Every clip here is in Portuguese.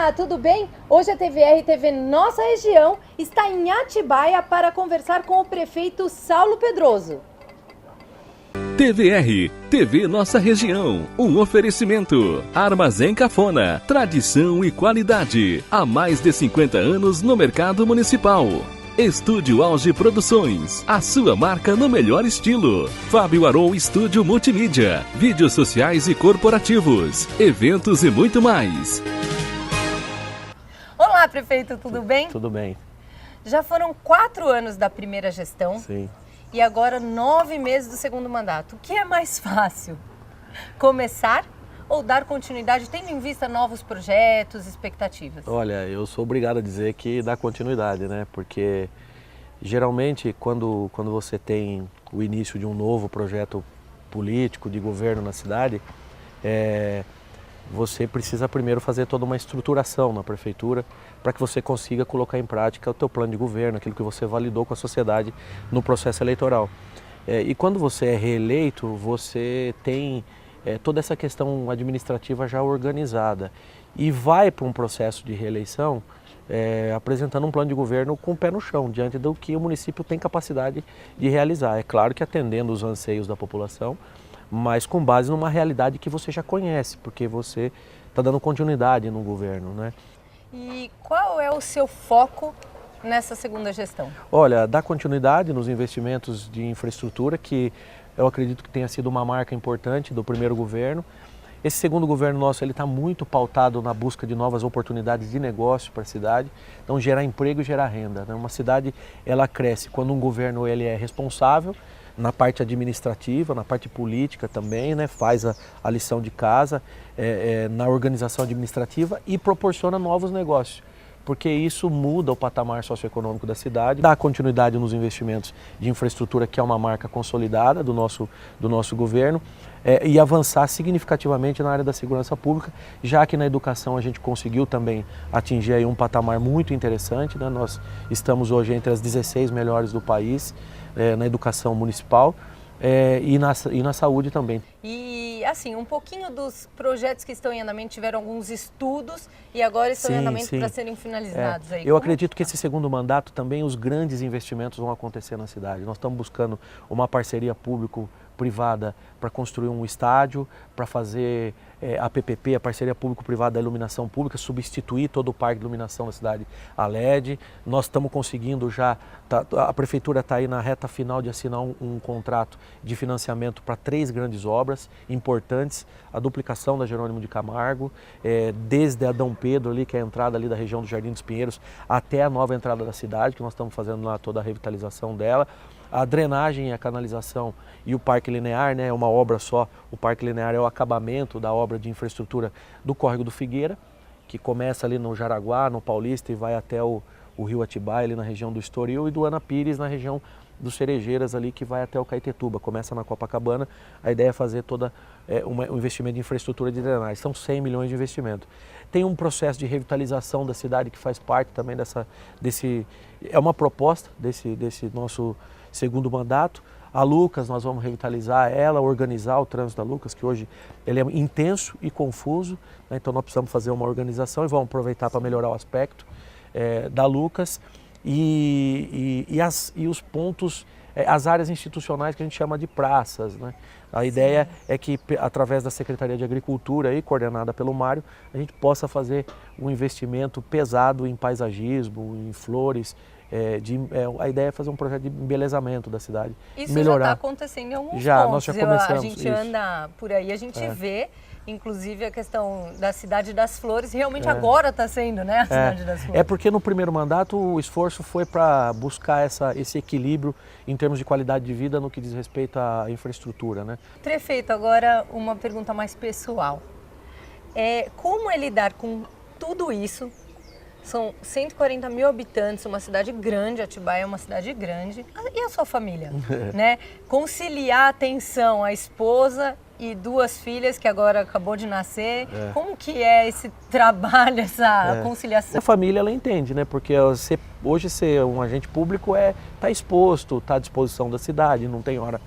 Olá, tudo bem? Hoje a TVR TV Nossa Região está em Atibaia para conversar com o prefeito Saulo Pedroso. TVR, TV Nossa Região, um oferecimento. Armazém Cafona, tradição e qualidade. Há mais de 50 anos no mercado municipal. Estúdio Auge Produções, a sua marca no melhor estilo. Fábio Arou Estúdio Multimídia, vídeos sociais e corporativos, eventos e muito mais. Olá, prefeito, tudo bem? Tudo bem. Já foram 4 anos da primeira gestão. Sim. E agora 9 meses do segundo mandato. O que é mais fácil? Começar ou dar continuidade, tendo em vista novos projetos, expectativas? Olha, eu sou obrigado a dizer que dá continuidade, né? Porque geralmente quando você tem o início de um novo projeto político, de governo na cidade, você precisa primeiro fazer toda uma estruturação na prefeitura para que você consiga colocar em prática o teu plano de governo, aquilo que você validou com a sociedade no processo eleitoral. E quando você é reeleito, você tem toda essa questão administrativa já organizada e vai para um processo de reeleição apresentando um plano de governo com o pé no chão, diante do que o município tem capacidade de realizar. É claro que atendendo os anseios da população, mas com base numa realidade que você já conhece, porque você está dando continuidade no governo, né? E qual é o seu foco nessa segunda gestão? Olha, dar continuidade nos investimentos de infraestrutura, que eu acredito que tenha sido uma marca importante do primeiro governo. Esse segundo governo nosso está muito pautado na busca de novas oportunidades de negócio para a cidade, então gerar emprego e gerar renda, né? Uma cidade, ela cresce quando um governo ele é responsável, na parte administrativa, na parte política também, né? Faz a lição de casa na organização administrativa e proporciona novos negócios, porque isso muda o patamar socioeconômico da cidade, dá continuidade nos investimentos de infraestrutura, que é uma marca consolidada do nosso governo, e avançar significativamente na área da segurança pública, já que na educação a gente conseguiu também atingir aí um patamar muito interessante, né? Nós estamos hoje entre as 16 melhores do país na educação municipal e na saúde também. E assim, um pouquinho dos projetos que estão em andamento, tiveram alguns estudos e agora estão em andamento para serem finalizados. Aí. Eu acredito que esse segundo mandato também os grandes investimentos vão acontecer na cidade. Nós estamos buscando uma parceria público-privada para construir um estádio, para fazer a PPP, a parceria público-privada da iluminação pública, substituir todo o parque de iluminação da cidade a LED. Nós estamos conseguindo já, a prefeitura está aí na reta final de assinar um contrato de financiamento para 3 grandes obras importantes, a duplicação da Jerônimo de Camargo, desde a Dom Pedro ali, que é a entrada ali da região do Jardim dos Pinheiros, até a nova entrada da cidade, que nós estamos fazendo lá toda a revitalização dela. A drenagem e a canalização e o Parque Linear, né, é uma obra só. O Parque Linear é o acabamento da obra de infraestrutura do Córrego do Figueira, que começa ali no Jaraguá, no Paulista, e vai até o Rio Atibaia, ali na região do Estoril, e do Ana Pires, na região dos Cerejeiras, ali, que vai até o Caetetuba. Começa na Copacabana. A ideia é fazer todo um investimento de infraestrutura de drenagem. São 100 milhões de investimento. Tem um processo de revitalização da cidade que faz parte também é uma proposta desse nosso segundo mandato. A Lucas, nós vamos revitalizar ela, organizar o trânsito da Lucas, que hoje ele é intenso e confuso, né? Então nós precisamos fazer uma organização e vamos aproveitar para melhorar o aspecto da Lucas e os pontos, as áreas institucionais que a gente chama de praças, né? A ideia é que, através da Secretaria de Agricultura, aí, coordenada pelo Mário, a gente possa fazer um investimento pesado em paisagismo, em flores. A ideia é fazer um projeto de embelezamento da cidade. Isso melhorar. Já está acontecendo em alguns pontos. Nós já começamos. A gente anda por aí, a gente vê, inclusive, a questão da Cidade das Flores, realmente agora está sendo, né, a Cidade das Flores. É porque no primeiro mandato o esforço foi para buscar esse equilíbrio em termos de qualidade de vida no que diz respeito à infraestrutura, né? Prefeito, agora uma pergunta mais pessoal. Como é lidar com tudo isso? São 140 mil habitantes, uma cidade grande, Atibaia é uma cidade grande. E a sua família? Né? Conciliar a atenção, a esposa e 2 filhas que agora acabou de nascer. Como que é esse trabalho, essa conciliação? A família, ela entende, né? Porque hoje ser um agente público tá exposto, está à disposição da cidade, não tem hora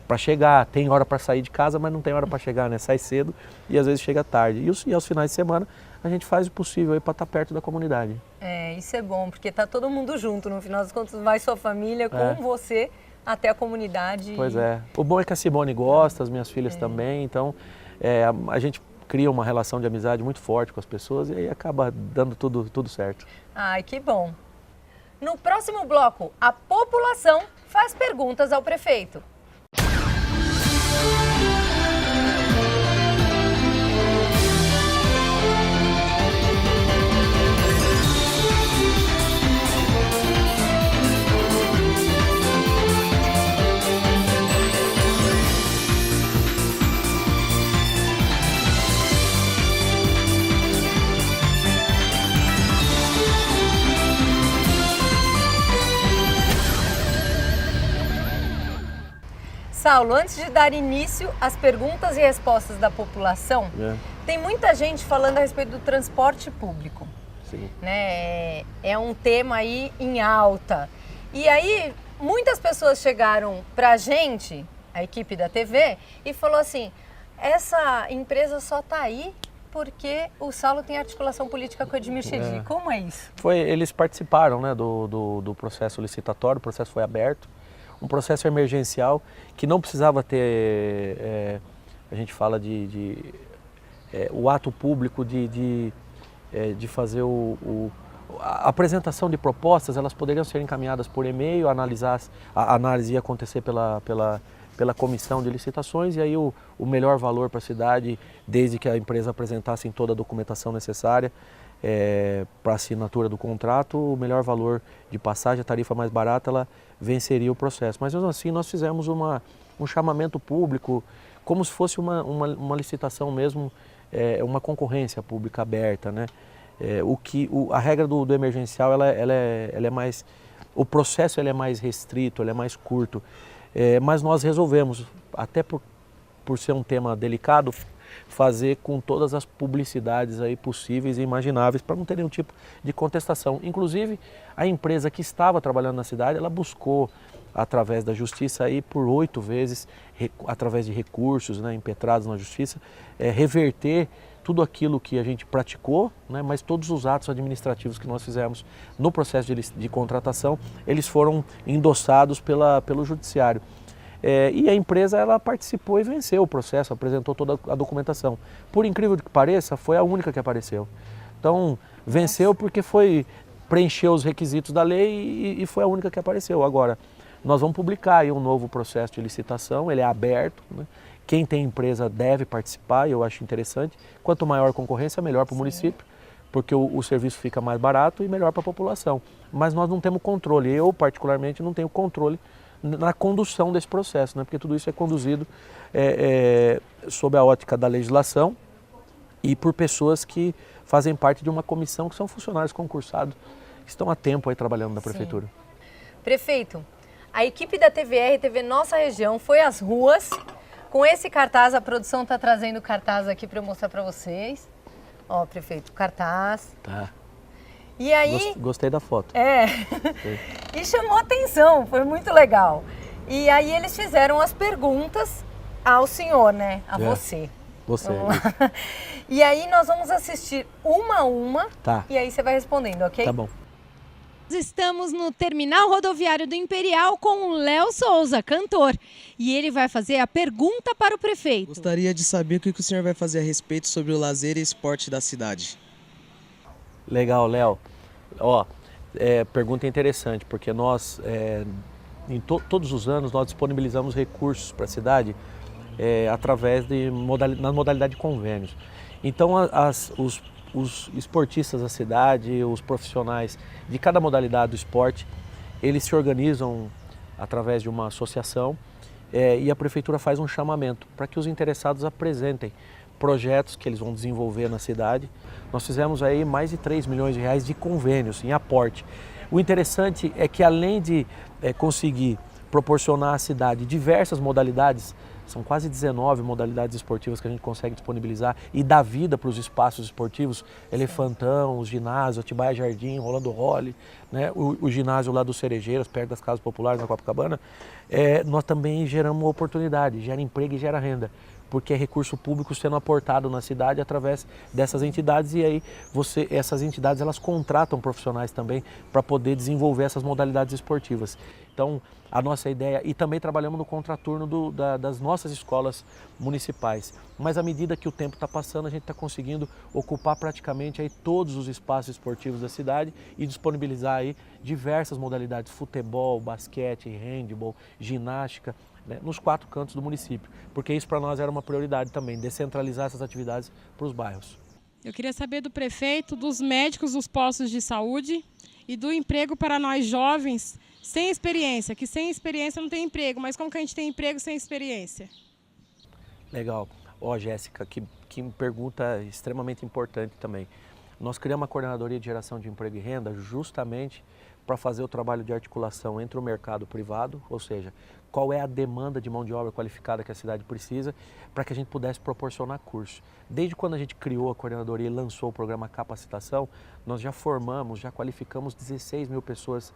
para chegar, tem hora para sair de casa, mas não tem hora para chegar, né? Sai cedo e às vezes chega tarde. E aos finais de semana a gente faz o possível para estar perto da comunidade. Isso é bom, porque tá todo mundo junto, no final das contas vai sua família com você até a comunidade. Pois é. O bom é que a Simone gosta, as minhas filhas também, então a gente cria uma relação de amizade muito forte com as pessoas e aí acaba dando tudo certo. Ai, que bom. No próximo bloco, a população faz perguntas ao prefeito. Saulo, antes de dar início às perguntas e respostas da população, tem muita gente falando a respeito do transporte público. Sim. Né? É um tema aí em alta. E aí, muitas pessoas chegaram pra gente, a equipe da TV, e falou assim, essa empresa só tá aí porque o Saulo tem articulação política com o Edmir Chedid. Como é isso? Eles participaram, né, do processo licitatório, o processo foi aberto. Um processo emergencial que não precisava ter, a gente fala o ato público de fazer a apresentação de propostas, elas poderiam ser encaminhadas por e-mail, a análise ia acontecer pela comissão de licitações e aí o melhor valor para a cidade, desde que a empresa apresentasse toda a documentação necessária para a assinatura do contrato, o melhor valor de passagem, a tarifa mais barata, ela venceria o processo. Mas mesmo assim nós fizemos um chamamento público, como se fosse uma licitação mesmo, uma concorrência pública aberta, né? A regra do emergencial ela é mais, o processo ele é mais restrito, ele é mais curto, mas nós resolvemos, até por ser um tema delicado, fazer com todas as publicidades aí possíveis e imagináveis para não ter nenhum tipo de contestação. Inclusive, a empresa que estava trabalhando na cidade, ela buscou, através da justiça, aí, por 8 vezes, através de recursos, né, impetrados na justiça, reverter tudo aquilo que a gente praticou, né, mas todos os atos administrativos que nós fizemos no processo de contratação, eles foram endossados pelo judiciário. E a empresa ela participou e venceu o processo, apresentou toda a documentação. Por incrível que pareça, foi a única que apareceu. Então, venceu porque preencheu os requisitos da lei e foi a única que apareceu. Agora, nós vamos publicar aí um novo processo de licitação, ele é aberto, né? Quem tem empresa deve participar, e eu acho interessante. Quanto maior a concorrência, melhor para o município, porque o serviço fica mais barato e melhor para a população. Mas nós não temos controle, eu particularmente não tenho controle na condução desse processo, né? Porque tudo isso é conduzido sob a ótica da legislação e por pessoas que fazem parte de uma comissão, que são funcionários concursados, que estão há tempo aí trabalhando na prefeitura. Prefeito, a equipe da TVR, TV Nossa Região, foi às ruas com esse cartaz, a produção está trazendo o cartaz aqui para eu mostrar para vocês. Ó, prefeito, cartaz. Tá. E aí... Gostei da foto. E chamou atenção, foi muito legal. E aí eles fizeram as perguntas ao senhor, né? A você. Você. E aí nós vamos assistir uma a uma, e aí você vai respondendo, ok? Tá bom. Estamos no terminal rodoviário do Imperial com o Léo Souza, cantor. E ele vai fazer a pergunta para o prefeito. Gostaria de saber o que o senhor vai fazer a respeito sobre o lazer e esporte da cidade. Legal, Léo. Pergunta interessante, porque nós, todos os anos, nós disponibilizamos recursos para a cidade através na modalidade de convênios. Então, os esportistas da cidade, os profissionais de cada modalidade do esporte, eles se organizam através de uma associação e a prefeitura faz um chamamento para que os interessados apresentem projetos que eles vão desenvolver na cidade. Nós fizemos aí mais de 3 milhões de reais de convênios em aporte. O interessante é que além de conseguir proporcionar à cidade diversas modalidades, são quase 19 modalidades esportivas que a gente consegue disponibilizar e dar vida para os espaços esportivos, Elefantão, os ginásios, Atibaia Jardim, Rolando Rolli, né? o ginásio lá dos Cerejeiros, perto das Casas Populares, na Copacabana, nós também geramos oportunidade, gera emprego e gera renda. porque é recurso público sendo aportado na cidade através dessas entidades, e aí essas entidades elas contratam profissionais também para poder desenvolver essas modalidades esportivas. Então, a nossa ideia, e também trabalhamos no contraturno das nossas escolas municipais, mas à medida que o tempo está passando, a gente está conseguindo ocupar praticamente aí todos os espaços esportivos da cidade e disponibilizar aí diversas modalidades, futebol, basquete, handebol, ginástica, né, nos 4 cantos do município, porque isso para nós era uma prioridade também, descentralizar essas atividades para os bairros. Eu queria saber do prefeito, dos médicos dos postos de saúde e do emprego para nós jovens sem experiência, que sem experiência não tem emprego, mas como que a gente tem emprego sem experiência? Legal. Ó, Jéssica, que pergunta extremamente importante também. Nós criamos uma coordenadoria de geração de emprego e renda justamente para fazer o trabalho de articulação entre o mercado privado, ou seja, qual é a demanda de mão de obra qualificada que a cidade precisa, para que a gente pudesse proporcionar curso. Desde quando a gente criou a coordenadoria e lançou o programa Capacitação, nós já formamos, já qualificamos 16 mil pessoas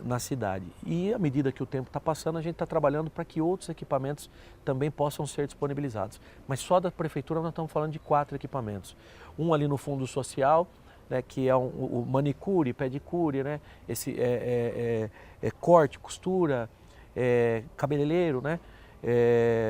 na cidade. E à medida que o tempo está passando, a gente está trabalhando para que outros equipamentos também possam ser disponibilizados. Mas só da prefeitura nós estamos falando de 4 equipamentos. Um ali no Fundo Social, né, que é o manicure, pedicure, né, esse corte, costura, cabeleireiro, né,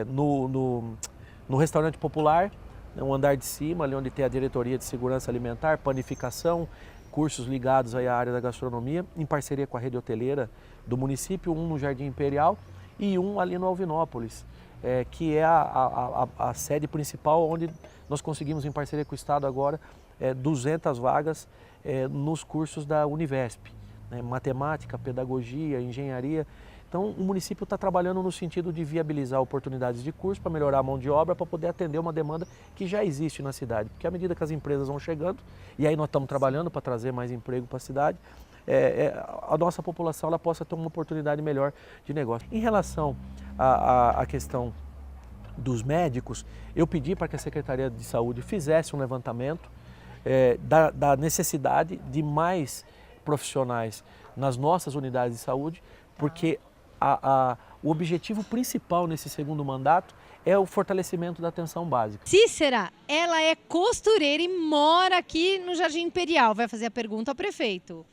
no restaurante popular, um andar de cima, ali onde tem a diretoria de segurança alimentar, panificação, cursos ligados aí à área da gastronomia, em parceria com a rede hoteleira do município, um no Jardim Imperial e um ali no Alvinópolis, que é a sede principal, onde nós conseguimos, em parceria com o Estado agora, 200 vagas nos cursos da Univesp, né, matemática, pedagogia, engenharia. Então, o município está trabalhando no sentido de viabilizar oportunidades de curso para melhorar a mão de obra, para poder atender uma demanda que já existe na cidade. Porque à medida que as empresas vão chegando, e aí nós estamos trabalhando para trazer mais emprego para a cidade, a nossa população ela possa ter uma oportunidade melhor de negócio. Em relação à questão dos médicos, eu pedi para que a Secretaria de Saúde fizesse um levantamento da necessidade de mais profissionais nas nossas unidades de saúde, porque o objetivo principal nesse segundo mandato é o fortalecimento da atenção básica. Cícera, ela é costureira e mora aqui no Jardim Imperial. Vai fazer a pergunta ao prefeito.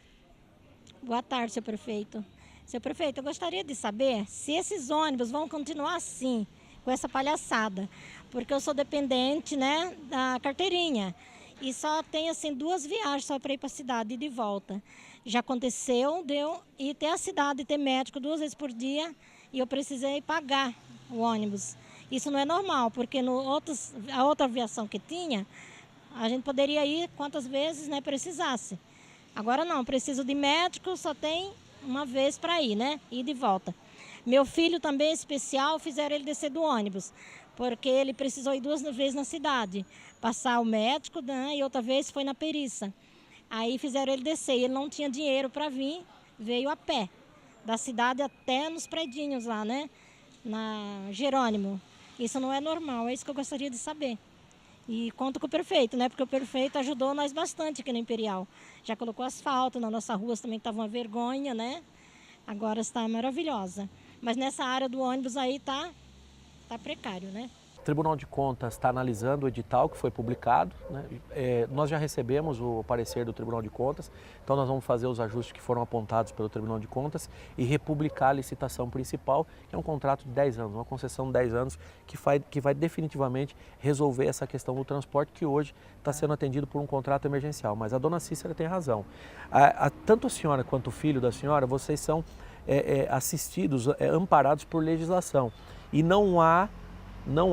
Boa tarde, seu prefeito. Seu prefeito, eu gostaria de saber se esses ônibus vão continuar assim, com essa palhaçada, porque eu sou dependente, né, da carteirinha e só tenho assim 2 viagens só para ir para a cidade e de volta. Já aconteceu, deu ir até a cidade, ter médico 2 vezes por dia e eu precisei pagar o ônibus. Isso não é normal, porque a outra aviação que tinha, a gente poderia ir quantas vezes, né, precisasse. Agora não, preciso de médico, só tem uma vez para ir, né, ir de volta. Meu filho também especial, fizeram ele descer do ônibus, porque ele precisou ir 2 vezes na cidade, passar o médico, né, e outra vez foi na perícia. Aí fizeram ele descer, ele não tinha dinheiro para vir, veio a pé, da cidade até nos predinhos lá, né, na Jerônimo. Isso não é normal, é isso que eu gostaria de saber. E conto com o prefeito, né, porque o prefeito ajudou nós bastante aqui no Imperial. Já colocou asfalto, na nossa rua também estava uma vergonha, né, agora está maravilhosa. Mas nessa área do ônibus aí tá precário, né. O Tribunal de Contas está analisando o edital que foi publicado, né? Nós já recebemos o parecer do Tribunal de Contas, então nós vamos fazer os ajustes que foram apontados pelo Tribunal de Contas e republicar a licitação principal, que é um contrato de 10 anos, uma concessão de 10 anos que vai definitivamente resolver essa questão do transporte que hoje está sendo atendido por um contrato emergencial. Mas a dona Cícera tem razão. Tanto a senhora quanto o filho da senhora, vocês são assistidos, amparados por legislação e não há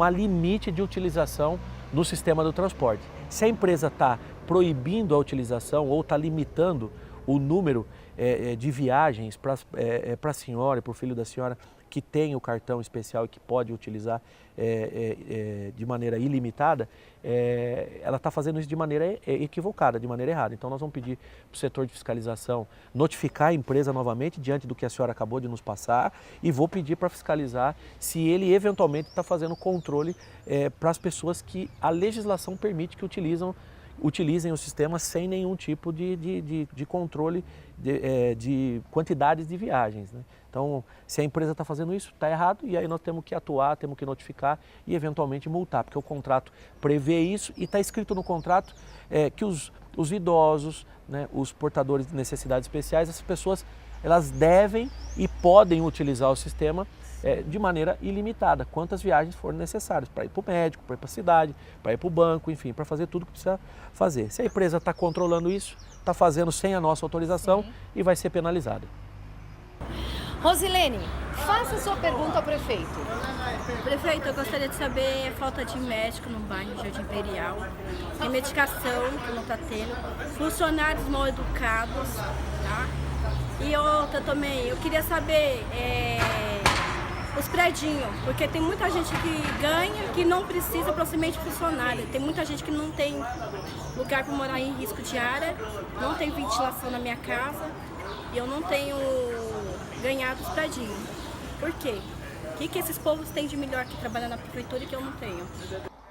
limite de utilização no sistema do transporte. Se a empresa está proibindo a utilização ou está limitando o número de viagens para a senhora e para o filho da senhora que tem o cartão especial e que pode utilizar de maneira ilimitada, ela está fazendo isso de maneira equivocada, de maneira errada. Então nós vamos pedir para o setor de fiscalização notificar a empresa novamente diante do que a senhora acabou de nos passar e vou pedir para fiscalizar se ele eventualmente está fazendo controle para as pessoas que a legislação permite que utilizem o sistema sem nenhum tipo de controle de quantidades de viagens, né? Então, se a empresa está fazendo isso, está errado, e aí nós temos que atuar, temos que notificar e eventualmente multar, porque o contrato prevê isso e está escrito no contrato que os idosos, né, os portadores de necessidades especiais, essas pessoas, elas devem e podem utilizar o sistema de maneira ilimitada, quantas viagens forem necessárias, para ir para o médico, para ir para a cidade, para ir para o banco, enfim, para fazer tudo que precisa fazer. Se a empresa está controlando isso, está fazendo sem a nossa autorização e vai ser penalizada. Rosilene, faça sua pergunta ao prefeito. Prefeito, eu gostaria de saber a falta de médico no bairro Jardim Imperial, tem medicação que não está tendo, funcionários mal educados, tá? E outra também, eu queria saber os predinhos, porque tem muita gente que ganha, que não precisa proximamente funcionário. Tem muita gente que não tem lugar para morar em risco de área, não tem ventilação na minha casa e eu não tenho ganhado os predinhos. Por quê? O que esses povos têm de melhor que trabalhar na prefeitura e que eu não tenho?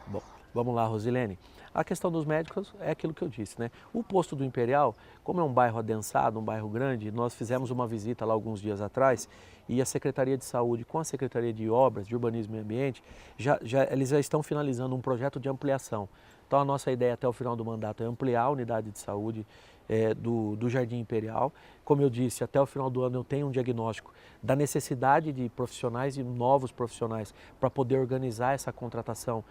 Bom, vamos lá, Rosilene. A questão dos médicos é aquilo que eu disse, né? O posto do Imperial, como é um bairro adensado, um bairro grande, nós fizemos uma visita lá alguns dias atrás e a Secretaria de Saúde com a Secretaria de Obras, de Urbanismo e Ambiente, eles já estão finalizando um projeto de ampliação. Então a nossa ideia até o final do mandato é ampliar a unidade de saúde do Jardim Imperial. Como eu disse, até o final do ano eu tenho um diagnóstico da necessidade de profissionais e novos profissionais para poder organizar essa contratação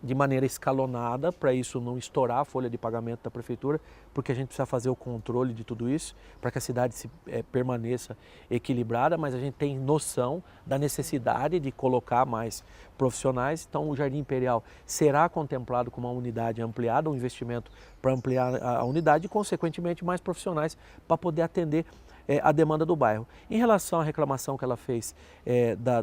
de maneira escalonada, para isso não estourar a folha de pagamento da prefeitura, porque a gente precisa fazer o controle de tudo isso, para que a cidade permaneça equilibrada, mas a gente tem noção da necessidade de colocar mais profissionais. Então o Jardim Imperial será contemplado como uma unidade ampliada, um investimento para ampliar a unidade e, consequentemente, mais profissionais para poder atender a demanda do bairro. Em relação à reclamação que ela fez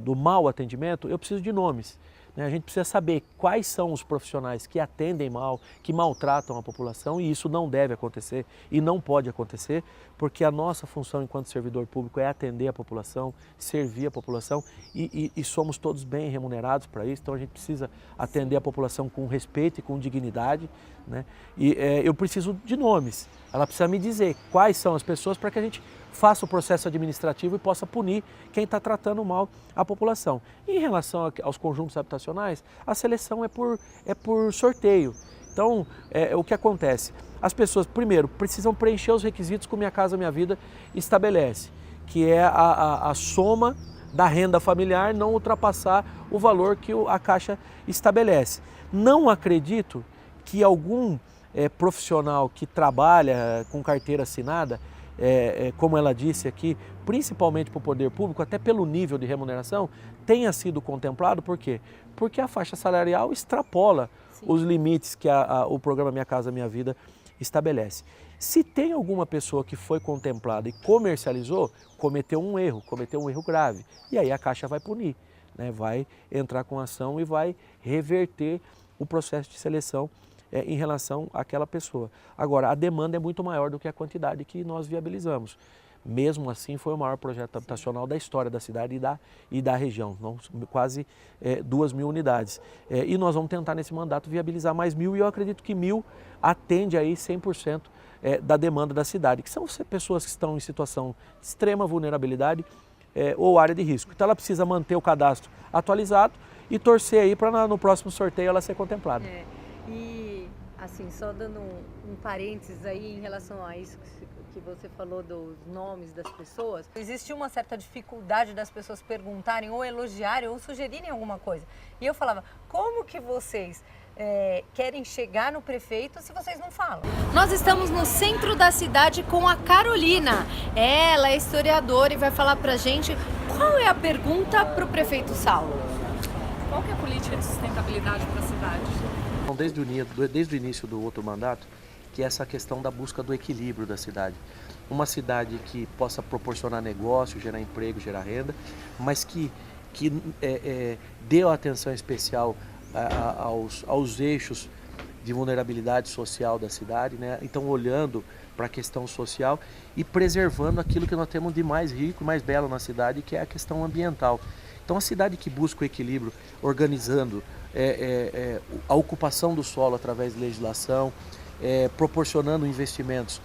do mau atendimento, eu preciso de nomes. A gente precisa saber quais são os profissionais que atendem mal, que maltratam a população, e isso não deve acontecer e não pode acontecer, porque a nossa função enquanto servidor público é atender a população, servir a população e somos todos bem remunerados para isso, então a gente precisa atender a população com respeito e com dignidade, né? E eu preciso de nomes, ela precisa me dizer quais são as pessoas para que a gente faça o processo administrativo e possa punir quem está tratando mal a população. Em relação aos conjuntos habitacionais, a seleção é por sorteio. Então, o que acontece? As pessoas, primeiro, precisam preencher os requisitos que o Minha Casa Minha Vida estabelece, que é a soma da renda familiar não ultrapassar o valor que a Caixa estabelece. Não acredito que algum profissional que trabalha com carteira assinada, como ela disse aqui, principalmente para o poder público, até pelo nível de remuneração, tenha sido contemplado. Por quê? Porque a faixa salarial extrapola os limites que o programa Minha Casa Minha Vida estabelece. Se tem alguma pessoa que foi contemplada e comercializou, cometeu um erro grave, e aí a Caixa vai punir, né? Vai entrar com ação e vai reverter o processo de seleção em relação àquela pessoa. Agora, a demanda é muito maior do que a quantidade que nós viabilizamos. Mesmo assim, foi o maior projeto habitacional da história da cidade e da região, quase 2.000 unidades. E nós vamos tentar nesse mandato viabilizar mais 1.000, e eu acredito que 1.000 atende aí 100% da demanda da cidade, que são pessoas que estão em situação de extrema vulnerabilidade ou área de risco. Então ela precisa manter o cadastro atualizado e torcer aí para no próximo sorteio ela ser contemplada. E assim, só dando um parênteses aí em relação a isso que você falou dos nomes das pessoas, existe uma certa dificuldade das pessoas perguntarem ou elogiarem ou sugerirem alguma coisa. E eu falava, como que vocês querem chegar no prefeito se vocês não falam? Nós estamos no centro da cidade com a Carolina. Ela é historiadora e vai falar pra gente qual é a pergunta para o prefeito Saulo. Qual que é a política de sustentabilidade para a cidade? Então, desde o início do outro mandato, que é essa questão da busca do equilíbrio da cidade. Uma cidade que possa proporcionar negócio, gerar emprego, gerar renda, mas que dê atenção especial aos eixos de vulnerabilidade social da cidade, né? Então, olhando para a questão social e preservando aquilo que nós temos de mais rico e mais belo na cidade, que é a questão ambiental. Então, a cidade que busca o equilíbrio, organizando a ocupação do solo através de legislação, proporcionando investimentos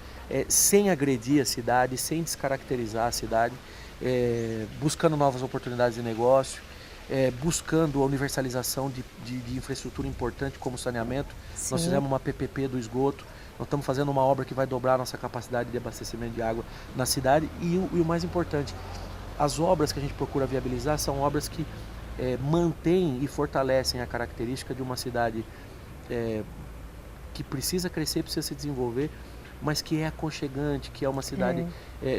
sem agredir a cidade, sem descaracterizar a cidade, buscando novas oportunidades de negócio, buscando a universalização de infraestrutura importante como saneamento. Sim. Nós fizemos uma PPP do esgoto, nós estamos fazendo uma obra que vai dobrar a nossa capacidade de abastecimento de água na cidade e o mais importante, as obras que a gente procura viabilizar são obras que mantêm e fortalecem a característica de uma cidade que precisa crescer, precisa se desenvolver, mas que é aconchegante, que é uma cidade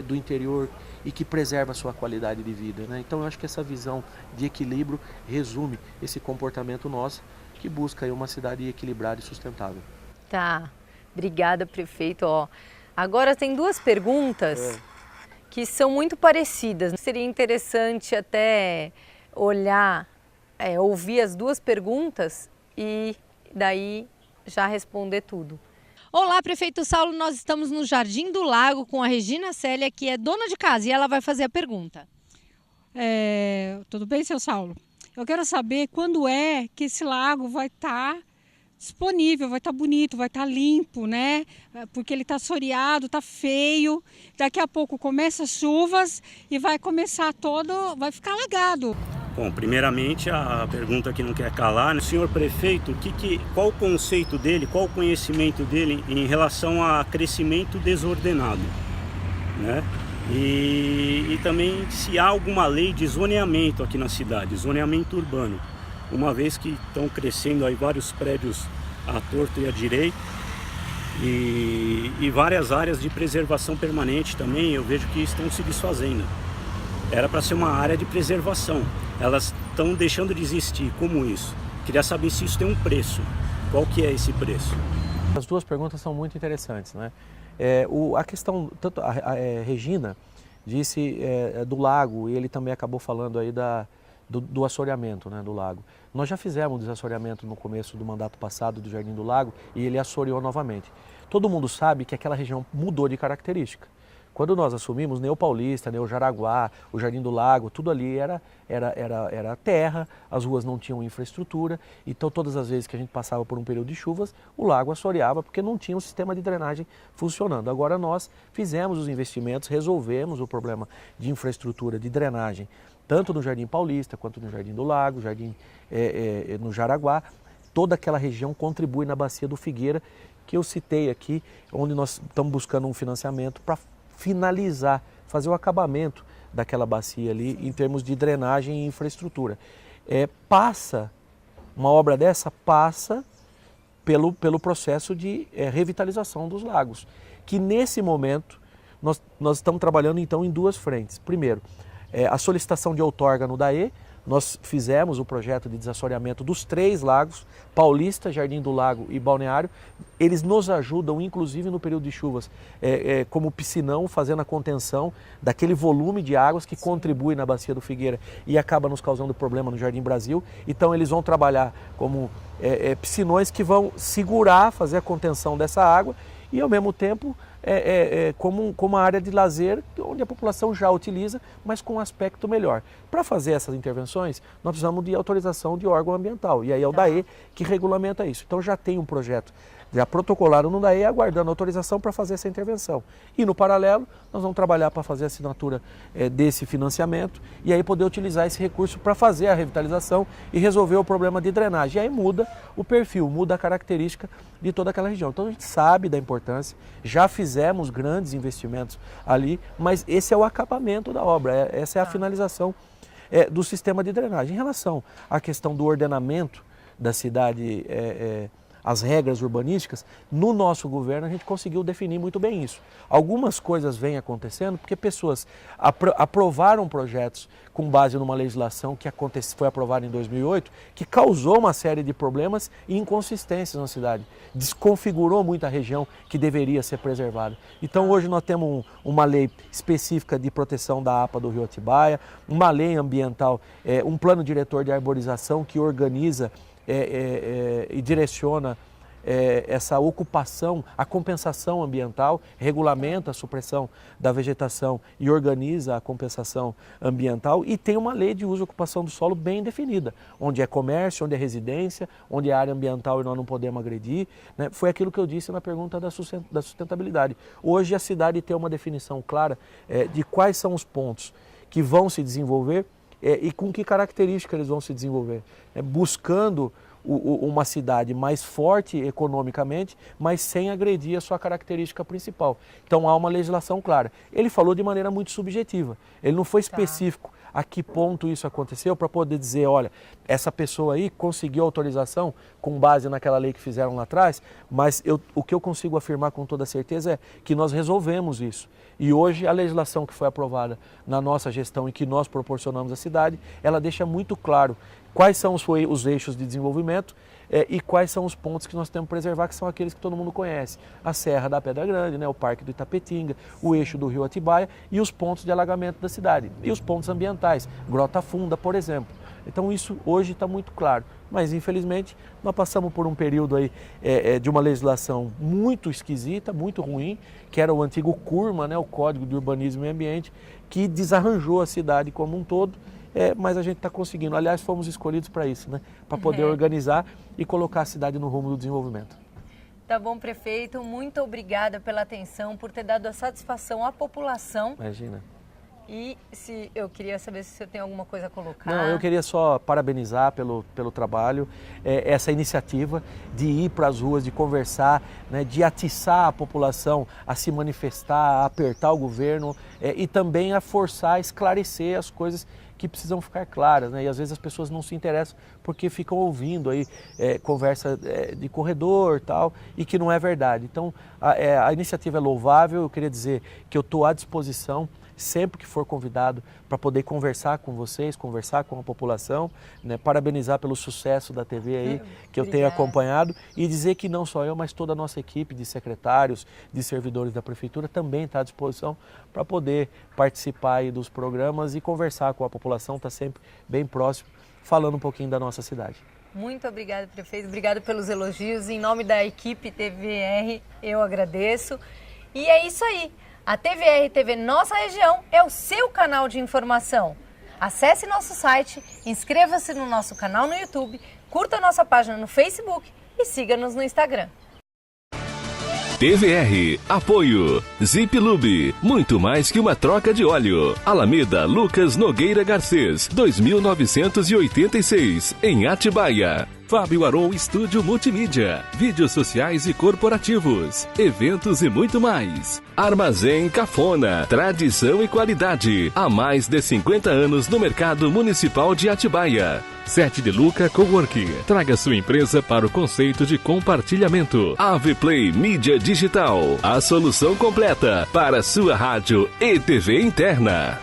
do interior e que preserva a sua qualidade de vida, né? Então eu acho que essa visão de equilíbrio resume esse comportamento nosso que busca aí uma cidade equilibrada e sustentável. Tá, obrigada, prefeito. Ó, agora tem duas perguntas que são muito parecidas. Seria interessante até olhar, ouvir as duas perguntas e daí já responder tudo. Olá, prefeito Saulo, nós estamos no Jardim do Lago com a Regina Célia, que é dona de casa, e ela vai fazer a pergunta. Tudo bem, seu Saulo? Eu quero saber quando é que esse lago vai estar disponível, vai estar bonito, vai estar limpo, né? Porque ele está assoreado, está feio. Daqui a pouco começa as chuvas e vai começar vai ficar alagado. Bom, primeiramente a pergunta que não quer calar, né? Senhor prefeito, qual o conceito dele, qual o conhecimento dele em relação a crescimento desordenado, né? E também se há alguma lei de zoneamento aqui na cidade, zoneamento urbano, uma vez que estão crescendo aí vários prédios à torto e à direita e várias áreas de preservação permanente também, eu vejo que estão se desfazendo. Era para ser uma área de preservação, elas estão deixando de existir. Como isso? Queria saber se isso tem um preço. Qual que é esse preço? As duas perguntas são muito interessantes, né? A questão, tanto a Regina disse do lago, e ele também acabou falando aí do assoreamento, né, do lago. Nós já fizemos o desassoreamento no começo do mandato passado do Jardim do Lago e ele assoreou novamente. Todo mundo sabe que aquela região mudou de característica. Quando nós assumimos, Neo Paulista, Neo Jaraguá, o Jardim do Lago, tudo ali era terra, as ruas não tinham infraestrutura, então todas as vezes que a gente passava por um período de chuvas, o lago assoreava porque não tinha um sistema de drenagem funcionando. Agora nós fizemos os investimentos, resolvemos o problema de infraestrutura de drenagem, tanto no Jardim Paulista quanto no Jardim do Lago, no Jaraguá. Toda aquela região contribui na Bacia do Figueira, que eu citei aqui, onde nós estamos buscando um financiamento para finalizar, fazer o acabamento daquela bacia ali em termos de drenagem e infraestrutura. Uma obra dessa passa pelo processo de revitalização dos lagos, que nesse momento nós estamos trabalhando então em duas frentes. Primeiro, a solicitação de outorga no DAE. Nós fizemos o projeto de desassoreamento dos 3 lagos, Paulista, Jardim do Lago e Balneário. Eles nos ajudam, inclusive no período de chuvas, como piscinão, fazendo a contenção daquele volume de águas que contribui na Bacia do Figueira e acaba nos causando problema no Jardim Brasil. Então eles vão trabalhar como piscinões que vão segurar, fazer a contenção dessa água e ao mesmo tempo como uma área de lazer onde a população já utiliza, mas com um aspecto melhor. Para fazer essas intervenções, nós precisamos de autorização de órgão ambiental, e aí é o DAE que regulamenta isso. Então já tem um projeto, já protocolaram no DAE, aguardando autorização para fazer essa intervenção. E no paralelo, nós vamos trabalhar para fazer a assinatura desse financiamento e aí poder utilizar esse recurso para fazer a revitalização e resolver o problema de drenagem. E aí muda o perfil, muda a característica de toda aquela região. Então a gente sabe da importância, já fizemos grandes investimentos ali, mas esse é o acabamento da obra, essa é a finalização do sistema de drenagem. Em relação à questão do ordenamento da cidade, as regras urbanísticas, no nosso governo a gente conseguiu definir muito bem isso. Algumas coisas vêm acontecendo porque pessoas aprovaram projetos com base numa legislação que foi aprovada em 2008, que causou uma série de problemas e inconsistências na cidade. Desconfigurou muito a região que deveria ser preservada. Então hoje nós temos uma lei específica de proteção da APA do Rio Atibaia, uma lei ambiental, um plano diretor de arborização que organiza e direciona essa ocupação, a compensação ambiental, regulamenta a supressão da vegetação e organiza a compensação ambiental, e tem uma lei de uso e ocupação do solo bem definida, onde é comércio, onde é residência, onde é área ambiental e nós não podemos agredir, né? Foi aquilo que eu disse na pergunta da sustentabilidade. Hoje a cidade tem uma definição clara de quais são os pontos que vão se desenvolver e com que características eles vão se desenvolver, buscando uma cidade mais forte economicamente, mas sem agredir a sua característica principal. Então há uma legislação clara. Ele falou de maneira muito subjetiva, ele não foi específico a que ponto isso aconteceu para poder dizer, olha, essa pessoa aí conseguiu autorização com base naquela lei que fizeram lá atrás, mas o que eu consigo afirmar com toda certeza é que nós resolvemos isso. E hoje a legislação que foi aprovada na nossa gestão e que nós proporcionamos à cidade, ela deixa muito claro quais são os eixos de desenvolvimento e quais são os pontos que nós temos que preservar, que são aqueles que todo mundo conhece. A Serra da Pedra Grande, né, o Parque do Itapetinga, o eixo do Rio Atibaia e os pontos de alagamento da cidade. E os pontos ambientais, Grota Funda, por exemplo. Então isso hoje está muito claro. Mas infelizmente nós passamos por um período aí de uma legislação muito esquisita, muito ruim, que era o antigo CURMA, né, o Código de Urbanismo e Ambiente, que desarranjou a cidade como um todo. Mas a gente está conseguindo. Aliás, fomos escolhidos para isso, né? Para poder organizar e colocar a cidade no rumo do desenvolvimento. Tá bom, prefeito. Muito obrigada pela atenção, por ter dado a satisfação à população. Imagina. E eu queria saber se você tem alguma coisa a colocar. Não, eu queria só parabenizar pelo trabalho, essa iniciativa de ir para as ruas, de conversar, né, de atiçar a população a se manifestar, a apertar o governo e também a forçar, a esclarecer as coisas que precisam ficar claras, né? E às vezes as pessoas não se interessam porque ficam ouvindo aí conversa de corredor e tal, e que não é verdade. Então a iniciativa é louvável, eu queria dizer que eu estou à disposição sempre que for convidado para poder conversar com vocês, conversar com a população, né? Parabenizar pelo sucesso da TV aí, que eu tenho acompanhado, e dizer que não só eu, mas toda a nossa equipe de secretários, de servidores da Prefeitura também está à disposição para poder participar aí dos programas e conversar com a população, está sempre bem próximo, falando um pouquinho da nossa cidade. Muito obrigada, prefeito. Obrigado pelos elogios. Em nome da equipe TVR, eu agradeço. E é isso aí. A TVR TV Nossa Região é o seu canal de informação. Acesse nosso site, inscreva-se no nosso canal no YouTube, curta nossa página no Facebook e siga-nos no Instagram. TVR, apoio, Zipilube, muito mais que uma troca de óleo. Alameda Lucas Nogueira Garcês, 2986, em Atibaia. Fábio Aron Estúdio Multimídia, vídeos sociais e corporativos, eventos e muito mais. Armazém Cafona, tradição e qualidade. Há mais de 50 anos no mercado municipal de Atibaia. 7 de Luca Coworking. Traga sua empresa para o conceito de compartilhamento. AVPlay Mídia Digital. A solução completa para sua rádio e TV interna.